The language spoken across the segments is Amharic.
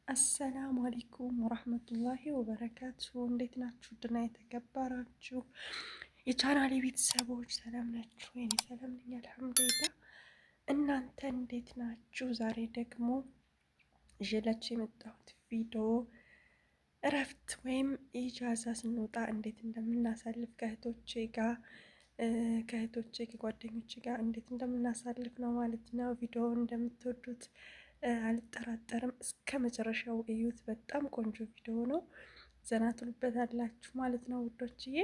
አሰላሙ አለይኩም ወራህመቱላሂ ወበረካቱ። እንዴት ናችሁ? ድና የተከበራችሁ የቻናሌ ቤተሰቦች ሰላም ናችሁ? እኔ ሰላም ነኝ አልሐምዱሊላህ። እናንተ እንዴት ናችሁ? ዛሬ ደግሞ ይዤላችሁ የመጣሁት ቪዲዮ እረፍት ወይም ኢጃዛ ስንወጣ እንዴት እንደምናሳልፍ ከጓደኞቼ ጋር እንዴት እንደምናሳልፍ ነው ማለት ነው። ቪዲዮውን እንደምትወዱት አልጠራጠርም። እስከ መጨረሻው እዩት። በጣም ቆንጆ ቪዲዮ ነው። ዘና ትሉበታላችሁ ማለት ነው ውዶችዬ።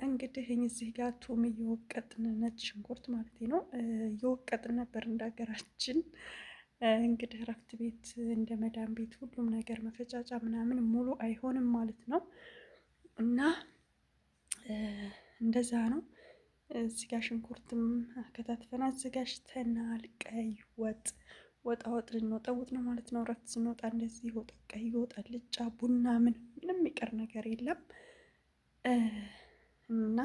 እንግዲህ እዚህ ጋር ቱም እየወቀጥን ነጭ ሽንኩርት ማለት ነው እየወቀጥን ነበር እንዳገራችን። እንግዲህ እረፍት ቤት እንደ መዳን ቤት ሁሉም ነገር መፈጫጫ ምናምን ሙሉ አይሆንም ማለት ነው እና እንደዛ ነው። እዚህ ጋር ሽንኩርትም ከታትፈን አዘጋጅተናል። ቀይ ወጣ ልንወጣውጥ ነው ማለት ነው። እረፍት ስንወጣ እንደዚህ ወጣ፣ ቀይ ወጥ፣ አልጫ፣ ቡና ምንም የሚቀር ነገር የለም እና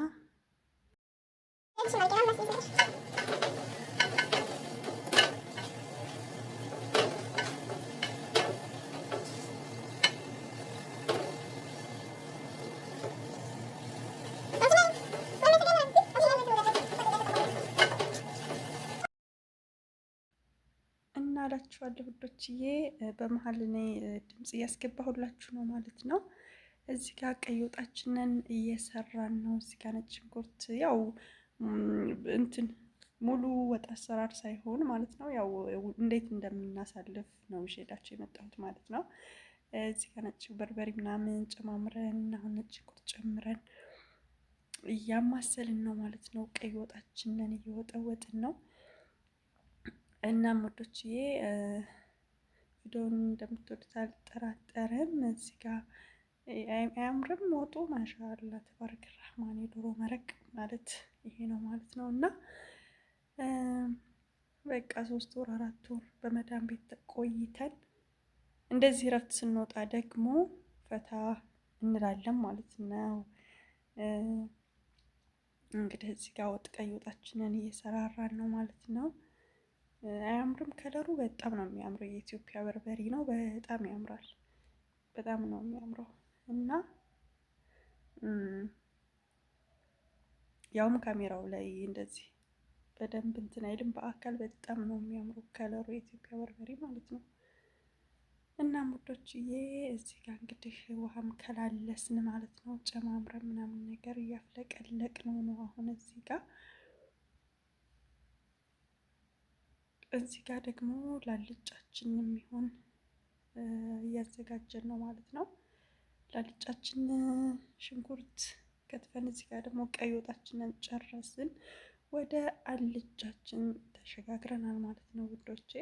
አላችኋለሁ ውዶችዬ። በመሀል እኔ ድምጽ እያስገባሁላችሁ ነው ማለት ነው። እዚህ ጋር ቀይ ወጣችንን እየሰራን ነው። እዚህ ጋር ነጭ ሽንኩርት ያው እንትን ሙሉ ወጥ አሰራር ሳይሆን ማለት ነው ያው እንዴት እንደምናሳልፍ ነው ይዤላችሁ የመጣሁት ማለት ነው። እዚህ ጋር ነጭ በርበሬ ምናምን ጨማምረን አሁን ነጭ ሽንኩርት ጨምረን እያማሰልን ነው ማለት ነው። ቀይ ወጣችንን እየወጠወጥን ነው። እናም ወዶችዬ ቪዲዮውን እንደምትወዱት አልጠራጠርም። እዚህ ጋር አያምርም ወጡ? ማሻአላ ተባረከ ረህማን። የዶሮ መረቅ ማለት ይሄ ነው ማለት ነው። እና በቃ 3 ወር 4 ወር በመዳን ቤት ቆይተን እንደዚህ እረፍት ስንወጣ ደግሞ ፈታ እንላለን ማለት ነው። እንግዲህ እዚህ ጋር ቀይ ወጣችንን እየሰራራን ነው ማለት ነው። አያምርም? ከለሩ በጣም ነው የሚያምረው። የኢትዮጵያ በርበሬ ነው። በጣም ያምራል። በጣም ነው የሚያምረው እና ያውም ካሜራው ላይ እንደዚህ በደንብ እንትን አይልም። በአካል በጣም ነው የሚያምረው ከለሩ የኢትዮጵያ በርበሬ ማለት ነው። እና ሙዶችዬ እዚህ ጋር እንግዲህ ውሃም ከላለስን ማለት ነው። ጨማምረን ምናምን ነገር እያፍለቀለቅ ነው አሁን እዚህ ጋር ደግሞ ላልጫችን የሚሆን እያዘጋጀን ነው ማለት ነው። ላልጫችን ሽንኩርት ከትፈን እዚህ ጋር ደግሞ ቀይ ወጣችንን ጨረስን። ወደ አልጫችን ተሸጋግረናል ማለት ነው ውዶቼ።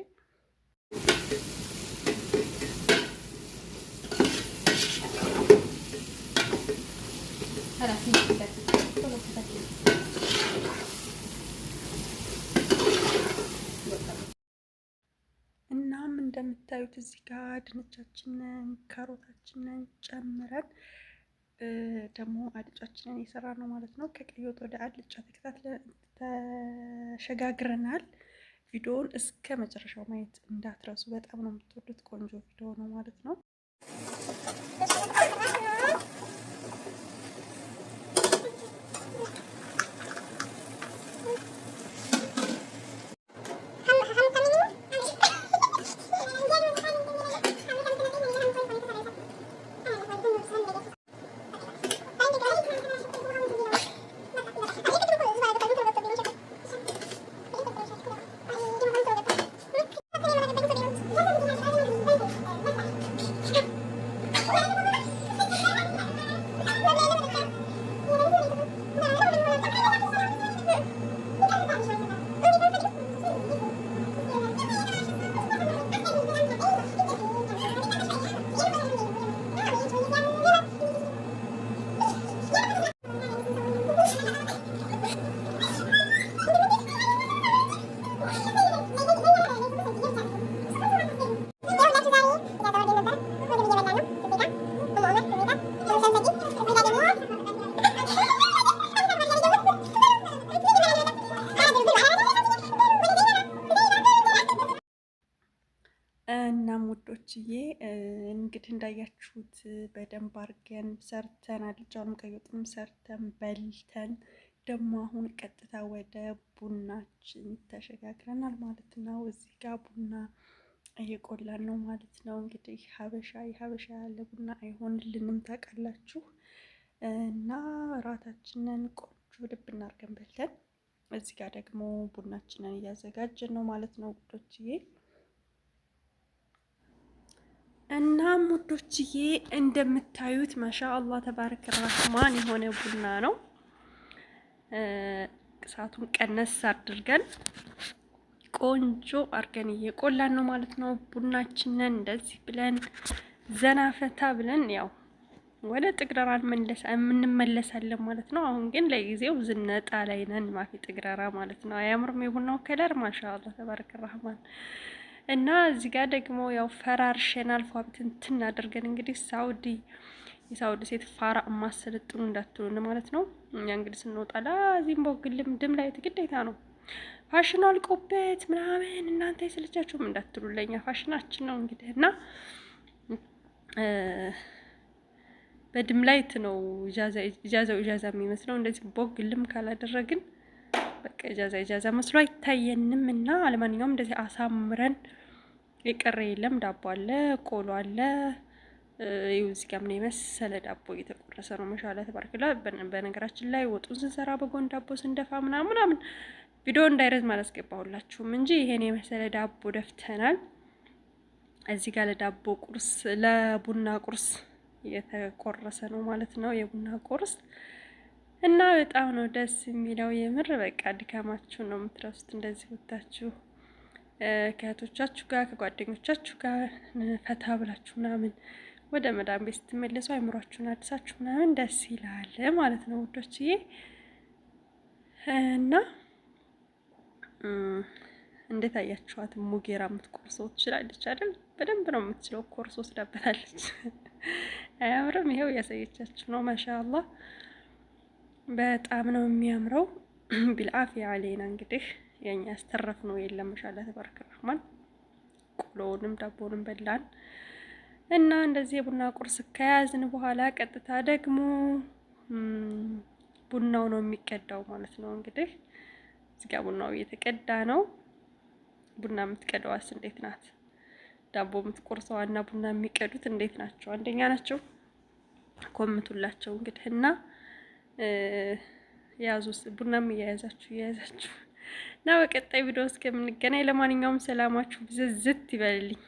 እናም እንደምታዩት እዚህ ጋር ድንቻችንን ካሮታችንን ጨምረን ደግሞ አልጫችንን የሰራ ነው ማለት ነው። ከቀይ ወጥ ወደ አልጫ ተሸጋግረናል። ቪዲዮውን እስከ መጨረሻው ማየት እንዳትረሱ። በጣም ነው የምትወዱት። ቆንጆ ቪዲዮ ነው ማለት ነው። እናም ውዶችዬ እንግዲህ እንዳያችሁት በደንብ አድርገን ሰርተን አልጫውንም ቀይ ወጡንም ሰርተን በልተን ደግሞ አሁን ቀጥታ ወደ ቡናችን ተሸጋግረናል ማለት ነው። እዚህ ጋር ቡና እየቆላን ነው ማለት ነው። እንግዲህ የሀበሻ ያለ ቡና አይሆንልንም ታውቃላችሁ። እና እራታችንን ቆንጆ ልብ እናድርገን በልተን እዚህ ጋር ደግሞ ቡናችንን እያዘጋጀን ነው ማለት ነው ውዶችዬ። እናም ውዶችዬ እንደምታዩት ማሻአላህ ተባረከ ረህማን የሆነ ቡና ነው። እሳቱን ቀነስ አድርገን ቆንጆ አድርገን እየቆላን ነው ማለት ነው። ቡናችንን እንደዚህ ብለን ዘና ፈታ ብለን ያው ወደ ጥግረራ እንመለሳለን ማለት ነው። አሁን ግን ለጊዜው ዝነጣ ላይ ነን። ማፊ ጥግረራ ማለት ነው። አያምርም የቡናው ከለር ማሻአላህ ተባረከ ረህማን። እና እዚህ ጋር ደግሞ ያው ፈራርሸናል ፏብትን አድርገን እንግዲህ የሳውዲ ሴት ፋራ ማሰለጥኑ እንዳትሉን ማለት ነው። እኛ እንግዲህ ስንወጣ ላዚም ቦግልም ድም ላይ ግዴታ ነው ፋሽን አልቆበት ምናምን እናንተ የሰለቻችሁም እንዳትሉ ለኛ ፋሽናችን ነው እንግዲህ። እና በድም ላይት ነው ኢጃዛው የሚመስለው እንደዚህ ቦግልም ካላደረግን በቃ ኢጃዛ መስሎ አይታየንም። እና ለማንኛውም እንደዚህ አሳምረን የቀረ የለም። ዳቦ አለ፣ ቆሎ አለ። እዚህ ጋር ምን የመሰለ ዳቦ እየተቆረሰ ነው። ማሻአላ ተባረከላ። በነገራችን ላይ ወጡን ስንሰራ በጎን ዳቦ ስንደፋ ምናምን ቪዲዮ እንዳይረዝም አላስገባሁላችሁም እንጂ ይሄን የመሰለ ዳቦ ደፍተናል። እዚህ ጋር ለዳቦ ቁርስ ለቡና ቁርስ የተቆረሰ ነው ማለት ነው፣ የቡና ቁርስ። እና በጣም ነው ደስ የሚለው የምር በቃ ድካማችሁ ነው የምትረሱት። እንደዚህ ወጣችሁ ከእህቶቻችሁ ጋር ከጓደኞቻችሁ ጋር ፈታ ብላችሁ ምናምን ወደ መዳም ቤት ስትመለሱ አይምሯችሁን አድሳችሁ ምናምን ደስ ይላል ማለት ነው ውዶችዬ። እና እንዴት አያችኋት? ሙጌራ የምትቆርሰው ትችላለች አይደል? በደንብ ነው የምትችለው። ኮርስ ወስዳበታለች። አያምርም? ይሄው ያሳየቻችሁ ነው። ማሻአላህ በጣም ነው የሚያምረው። ቢልአፊያ አለና እንግዲህ የኛ ያስተረፍ ነው የለም። ማሻአላህ ተባረከ ረህማን። ቆሎንም ዳቦንም በላን እና እንደዚህ የቡና ቁርስ ከያዝን በኋላ ቀጥታ ደግሞ ቡናው ነው የሚቀዳው ማለት ነው። እንግዲህ እዚህ ጋር ቡናው እየተቀዳ ነው። ቡና የምትቀዳዋስ እንዴት ናት? ዳቦ የምትቆርሰዋ እና ቡና የሚቀዱት እንዴት ናቸው? አንደኛ ናቸው? ኮምቱላቸው እንግዲህ። እና ያዙስ ቡናም እያያዛችሁ እና በቀጣይ ቪዲዮ እስከምንገናኝ ለማንኛውም ሰላማችሁ ብዝዝት ይበልልኝ።